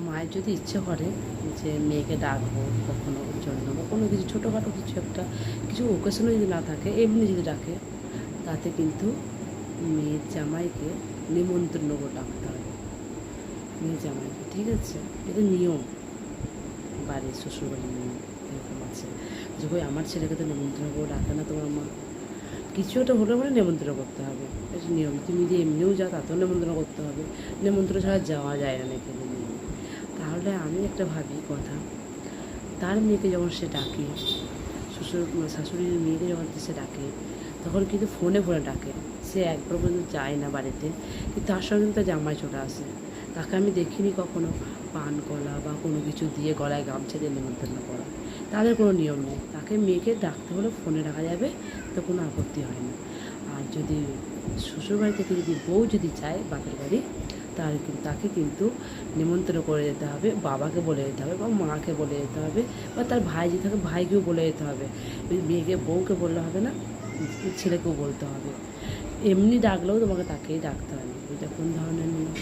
মায়ের যদি ইচ্ছে করে যে মেয়েকে ডাকবো কখনো জন্য বা কোনো কিছু ছোটোখাটো কিছু একটা কিছু ওকেশনও যদি না থাকে এমনি যদি ডাকে, তাতে কিন্তু মেয়ের জামাইকে নিমন্ত্রণ করে ডাকতে হবে। মেয়ের জামাইকে, ঠিক আছে? এটা নিয়ম, বাড়ির শ্বশুরবাড়ির নিয়ম এরকম আছে যে ওই আমার ছেলেকে তো নিমন্ত্রণ করে ডাকে না তোমার মা, কিছু একটা হলে মানে নিমন্ত্রণ করতে হবে, এটা নিয়ম। তুমি যদি এমনিও যাও তাতেও নিমন্ত্রণ করতে হবে, নিমন্ত্রণ ছাড়া যাওয়া যায় না নাকি। তাহলে আমি একটা ভাবি কথা, তার মেয়েকে যখন সে ডাকে, শাশুড়ির মেয়েকে যখন সে ডাকে, তখন কিন্তু ফোনে ফোনে ডাকে, সে একবার পর্যন্ত যায় না বাড়িতে, কিন্তু তার সঙ্গে কিন্তু তার জামাই চলে আসে। তাকে আমি দেখিনি কখনো পান কলা বা কোনো কিছু দিয়ে গলায় গামছা দিয়ে নিমন্ত্রণ করা, তাদের কোনো নিয়ম নেই। তাকে মেয়েকে ডাকতে হলে ফোনে ডাকা যাবে, তো কোনো আপত্তি হয় না। আর যদি শ্বশুরবাড়ি থেকে যদি বউ যদি চায় বাপের বাড়ি, তাহলে কিন্তু তাকে কিন্তু নিমন্ত্রণ করে যেতে হবে, বাবাকে বলে যেতে হবে বা মাকে বলে যেতে হবে, বা তার ভাই যদি থাকে ভাইকেও বলে যেতে হবে। মেয়েকে বউকে বললে হবে না, ছেলেকেও বলতে হবে। এমনি ডাকলেও তোমাকে তাকেই ডাকতে হবে। এটা কোন ধরনের নিয়ম?